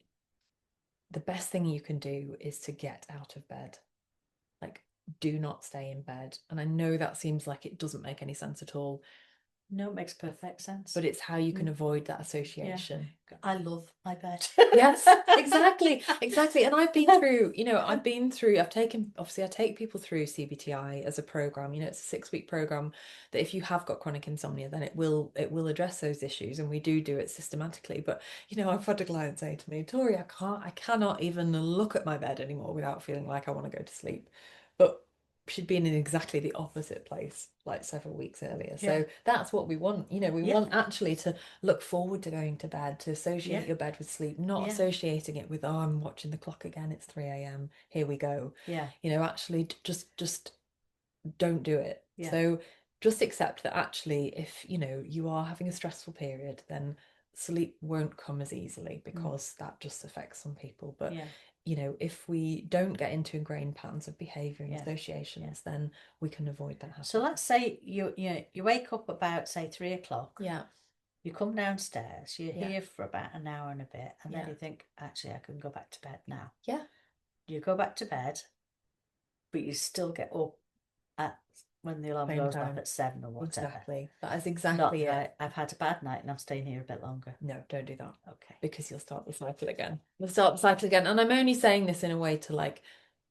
the best thing you can do is to get out of bed. Like, do not stay in bed. And I know that seems like it doesn't make any sense at all, No, it makes perfect sense. but it's how you can avoid that association. I love my bed. Yes, exactly. And I've taken, obviously I take people through CBTI as a program. It's a 6-week program that if you have got chronic insomnia, then it will address those issues, and we do it systematically. But I've had a client say to me, Tori, I cannot even look at my bed anymore without feeling like I want to go to sleep. But she'd been in exactly the opposite place like several weeks earlier. So that's what we want. We want actually to look forward to going to bed, to associate your bed with sleep, not associating it with, oh, I'm watching the clock again, it's 3 a.m, here we go. Actually just don't do it. So just accept that actually, if you are having a stressful period, then sleep won't come as easily, because that just affects some people. But if we don't get into ingrained patterns of behavior and associations, then we can avoid that happening. So let's say you wake up about, say, 3 o'clock. Yeah. You come downstairs, you're here for about an hour and a bit, and then you think, actually, I can go back to bed now. Yeah. You go back to bed, but you still get up at when the alarm goes off at 7 or whatever. Exactly. That is exactly it. I've had a bad night and I'm staying here a bit longer. No, don't do that. Okay. Because you'll start the cycle again. And I'm only saying this in a way to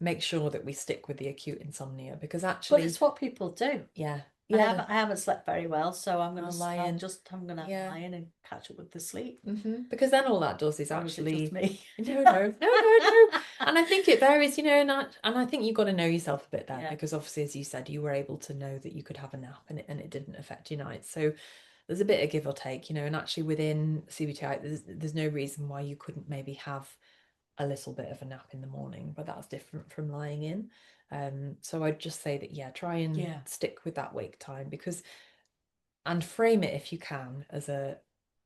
make sure that we stick with the acute insomnia, because actually, but it's what people do. Yeah. I haven't slept very well, so I'm gonna lie in. I'm gonna lie in and catch up with the sleep. Because then all that does is actually just me. No. And I think it varies, and I think you've got to know yourself a bit there, because obviously, as you said, you were able to know that you could have a nap, and it didn't affect your night. So there's a bit of give or take, and actually within CBTI, there's no reason why you couldn't maybe have a little bit of a nap in the morning, but that's different from lying in. So I'd just say that try and stick with that wake time, and frame it, if you can, as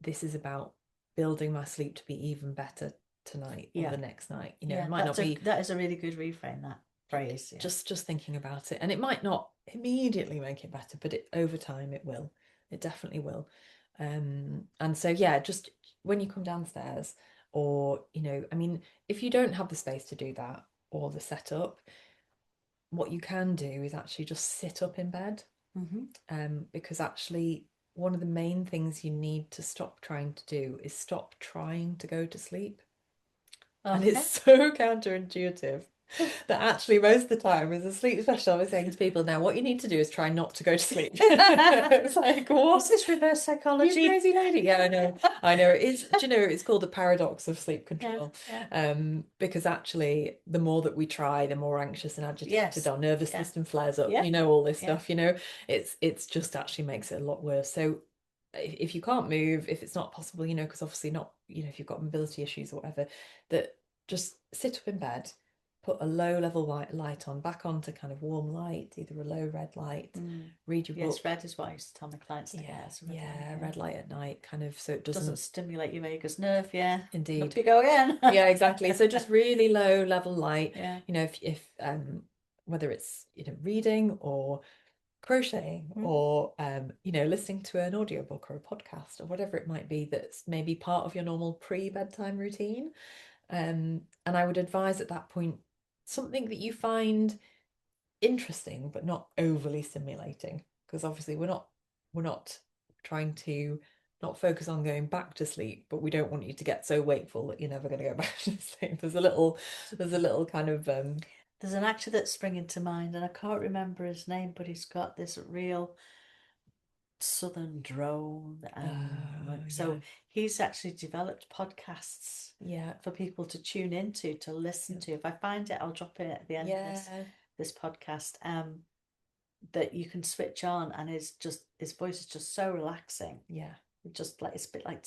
this is about building my sleep to be even better tonight or the next night. It might not be. That is a really good reframe, that phrase. Just thinking about it, and it might not immediately make it better, but over time it will. It definitely will. And so just when you come downstairs, or if you don't have the space to do that or the setup, what you can do is actually just sit up in bed. Because actually, one of the main things you need to stop trying to do is stop trying to go to sleep. And it's so counterintuitive that actually most of the time, as a sleep specialist, I was saying to people, now what you need to do is try not to go to sleep. It's like, what's this reverse psychology? You crazy lady. Yeah, I know it is. Do you know, it's called the paradox of sleep control. Because actually, the more that we try, the more anxious and agitated our nervous system flares up. All this stuff. It's just actually makes it a lot worse. So if you can't move, if it's not possible, because obviously not, if you've got mobility issues or whatever, that just sit up in bed, put a low level light on, back on to kind of warm light, either a low red light, read your book. Yes, red is what I used to tell my clients to get. Red light at night, kind of, so it doesn't stimulate your vagus nerve. Indeed. Up you go again. Exactly. So just really low level light. If whether it's reading or crocheting or listening to an audiobook or a podcast or whatever it might be, that's maybe part of your normal pre-bedtime routine, and I would advise at that point something that you find interesting but not overly stimulating, because obviously we're not trying to not focus on going back to sleep, but we don't want you to get so wakeful that you're never going to go back to sleep. There's a little kind of there's an actor that's springing to mind, and I can't remember his name, but he's got this real southern drone, so he's actually developed podcasts for people to tune into, to listen to. If I find it, I'll drop it at the end of this podcast, that you can switch on, and his voice is just so relaxing. just like, it's a bit like,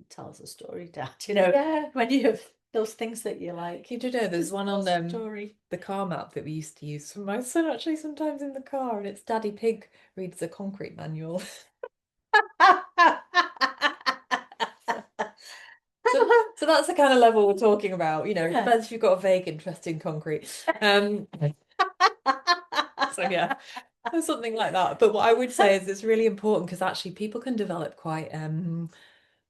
tell us a story, Dad. Yeah. When you have those things that you like. You do know there's Just one tell on us a story. the car map that we used to use for my son actually sometimes in the car, and it's Daddy Pig reads a concrete manual. So that's the kind of level we're talking about. It Yeah. depends if you've got a vague interest in concrete. So yeah, something like that. But what I would say is it's really important because actually people can develop quite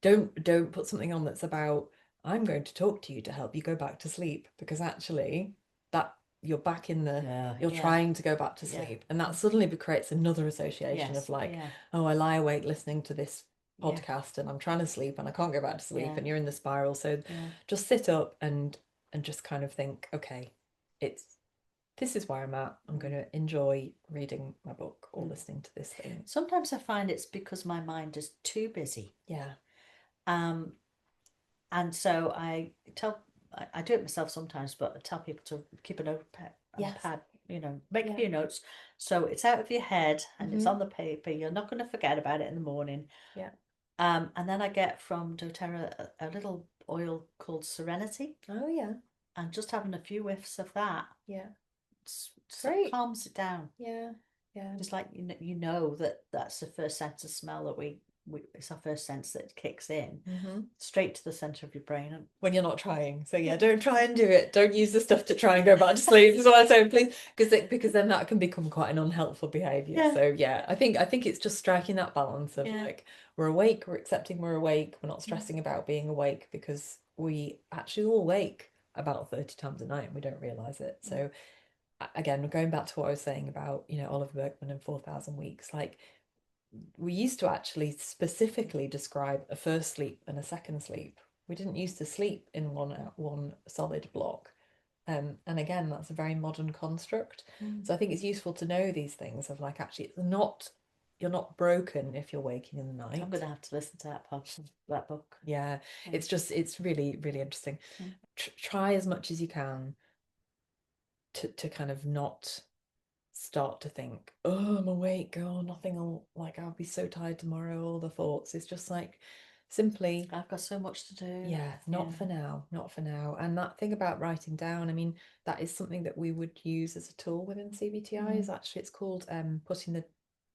don't put something on that's about I'm going to talk to you to help you go back to sleep, because actually that you're back in the you're Yeah. trying to go back to Yeah. sleep, and that suddenly creates another association Yes. of like, Yeah. oh, I lie awake listening to this Yeah. podcast and I'm trying to sleep and I can't go back to sleep, Yeah. and you're in the spiral. So Yeah. just sit up and just kind of think, okay, this is where I'm at. I'm going to enjoy reading my book or listening to this thing. Sometimes I find it's because my mind is too busy. Yeah. And so I do it myself sometimes, but I tell people to keep a notepad, Yes. make a few notes. So it's out of your head and it's Mhm. on the paper. You're not going to forget about it in the morning. Yeah. And then I get from doTERRA a little oil called Serenity, Oh yeah. and just having a few whiffs of that, Yeah. Great. Calms it down. Yeah. Yeah. Just like that that's the first sense of smell that we it's our first sense that kicks in straight to the center of your brain. When you're not trying. So yeah, don't try and do it. Don't use the stuff to try and go back to sleep. Is what I'm saying, please, because then that can become quite an unhelpful behavior. Yeah. So yeah, I think it's just striking that balance of like, we're awake, we're accepting we're awake, we're not stressing about being awake, because we actually all wake about 30 times a night and we don't realize it. So again, going back to what I was saying about Oliver Berkman and 4,000 Weeks, like, we used to actually specifically describe a first sleep and a second sleep. We didn't used to sleep in one solid block. And again, that's a very modern construct. So I think it's useful to know these things of like, actually, you're not broken if you're waking in the night. I'm going to have to listen to that book. Yeah, it's really, really interesting. Try as much as you can to kind of not start to think, oh, I'm awake, oh, nothing will, like, I'll be so tired tomorrow, all the thoughts. It's just like, simply, I've got so much to do. Yeah, not for now. And that thing about writing down, I mean, that is something that we would use as a tool within CBTI. Is actually, it's called putting the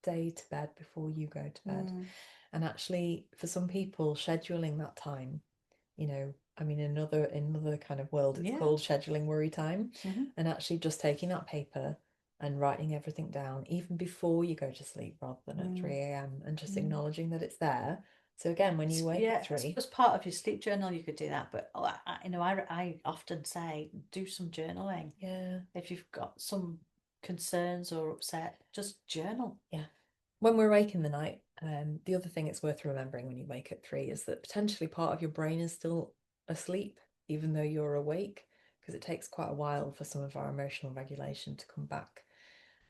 day to bed before you go to bed. And actually, for some people, scheduling that time, I mean, in another kind of world, it's called scheduling worry time. And actually just taking that paper and writing everything down even before you go to sleep rather than at 3 a.m. and just acknowledging that it's there. So again, when you wake at 3, as part of your sleep journal, you could do that. But I often say do some journaling. Yeah. If you've got some concerns or upset, just journal. Yeah. When we're awake in the night, the other thing it's worth remembering when you wake at 3 is that potentially part of your brain is still asleep, even though you're awake, because it takes quite a while for some of our emotional regulation to come back.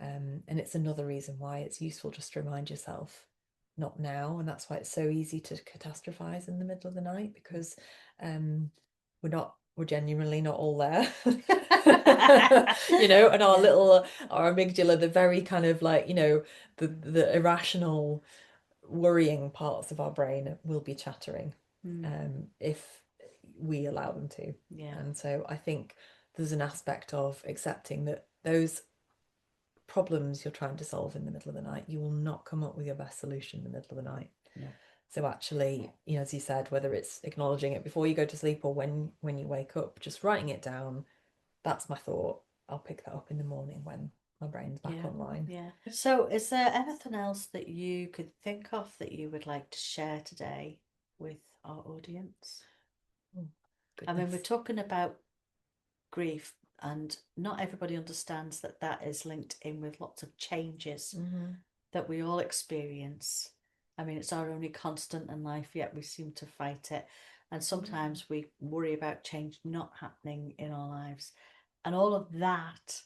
And it's another reason why it's useful just to remind yourself, not now. And that's why it's so easy to catastrophize in the middle of the night, because we're genuinely not all there. And our amygdala, the very kind of like, the irrational worrying parts of our brain will be chattering if we allow them to. And so I think there's an aspect of accepting that those problems you're trying to solve in the middle of the night, you will not come up with your best solution in the middle of the night. So actually, as you said, whether it's acknowledging it before you go to sleep or when you wake up, just writing it down, that's my thought. I'll pick that up in the morning when my brain's back online. So is there anything else that you could think of that you would like to share today with our audience? I mean, we're talking about grief, and not everybody understands that is linked in with lots of changes that we all experience. I mean, it's our only constant in life, yet we seem to fight it. And sometimes we worry about change not happening in our lives. And all of that,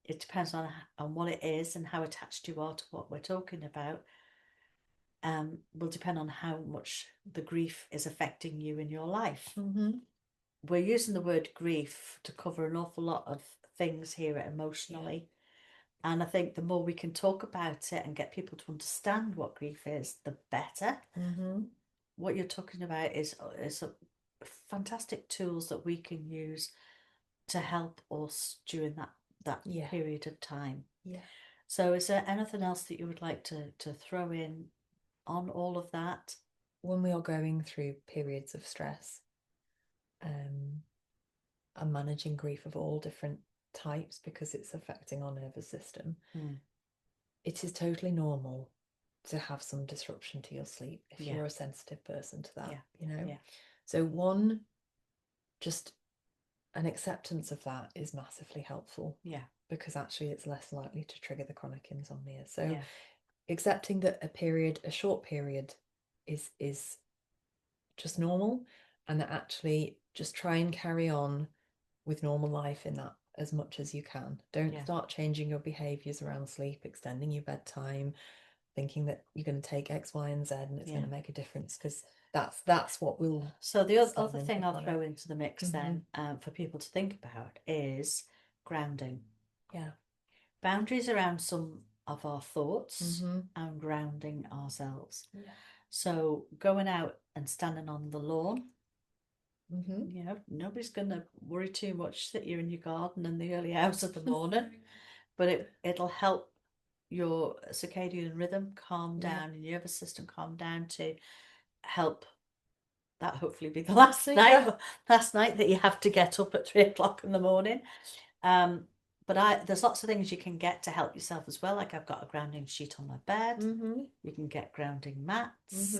it depends on what it is and how attached you are to what we're talking about. Will depend on how much the grief is affecting you in your life. We're using the word grief to cover an awful lot of things here emotionally. And I think the more we can talk about it and get people to understand what grief is, the better. What you're talking about is a fantastic tools that we can use to help us during that Yeah. period of time. Yeah. So is there anything else that you would like to throw in on all of that? When we are going through periods of stress, and managing grief of all different types because it's affecting our nervous system, it is totally normal to have some disruption to your sleep if you're a sensitive person to that, you know. So one, just an acceptance of that is massively helpful. Because actually it's less likely to trigger the chronic insomnia. So accepting that a short period is just normal, and that actually just try and carry on with normal life in that as much as you can. Don't start changing your behaviors around sleep, extending your bedtime, thinking that you're going to take X, Y, and Z and it's going to make a difference, because that's what will. So the other thing I'll throw into the mix then, for people to think about, is grounding. Boundaries around some of our thoughts and grounding ourselves. So going out and standing on the lawn, you know, nobody's going to worry too much that you're in your garden in the early hours of the morning, but it'll help your circadian rhythm calm down and your nervous system calm down, to help that hopefully be the last night that you have to get up at 3 o'clock in the morning. But there's lots of things you can get to help yourself as well. Like I've got a grounding sheet on my bed. You can get grounding mats.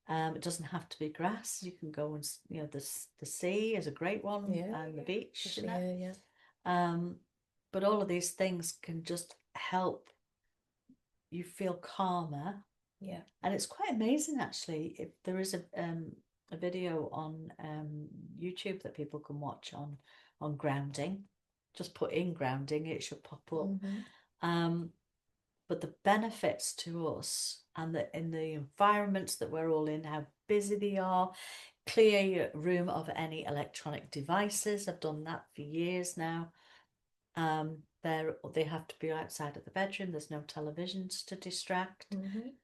It doesn't have to be grass. You can go and, you know, the sea is a great one, and the beach. You know? But all of these things can just help you feel calmer. And it's quite amazing actually. If there is a video on YouTube that people can watch on grounding. Just put in grounding, it should pop up. But the benefits to us, and in the environments that we're all in, how busy they are, clear your room of any electronic devices. I've done that for years now. They have to be outside of the bedroom. There's no televisions to distract,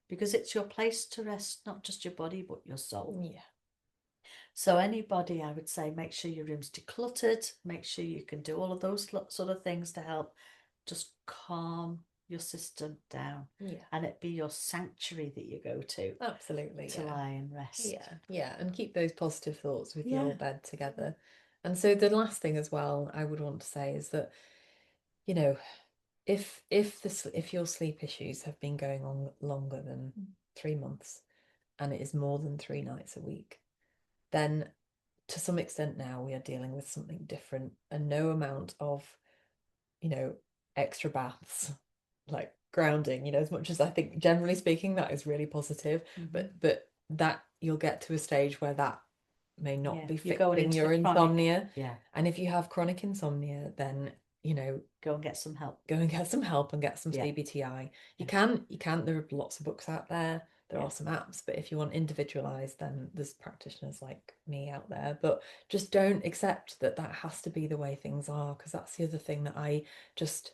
because it's your place to rest, not just your body but your soul. So anybody, I would say, make sure your room's decluttered. Make sure you can do all of those sort of things to help just calm your system down. And it be your sanctuary that you go to. Absolutely. To lie and rest. And keep those positive thoughts with your bed together. And so the last thing as well I would want to say is that, you know, if your sleep issues have been going on longer than 3 months, and it is more than 3 nights a week, then to some extent now we are dealing with something different, and no amount of, you know, extra baths, like grounding, you know, as much as I think generally speaking that is really positive, but that you'll get to a stage where that may not be fixing your insomnia. And if you have chronic insomnia, then, you know, go and get some help and get some CBTI. There are lots of books out there. There are some apps, but if you want individualized, then there's practitioners like me out there. But just don't accept that has to be the way things are, because that's the other thing that I just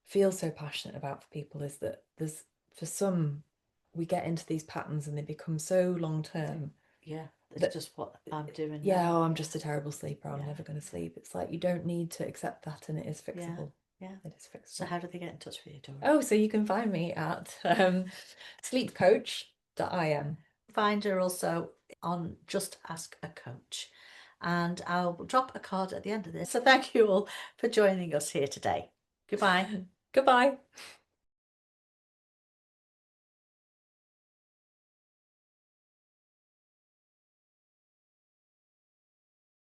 feel so passionate about for people, is that there's, for some, we get into these patterns and they become so long term. It's just what I'm doing now. Oh, I'm just a terrible sleeper, I'm never going to sleep. It's like, you don't need to accept that, and it is fixable. It is fixable. So how do they get in touch with you, Tori? Oh, so you can find me at sleepcoach.im. Find her also on Just Ask a Coach, and I'll drop a card at the end of this. So thank you all for joining us here today. Goodbye. Goodbye.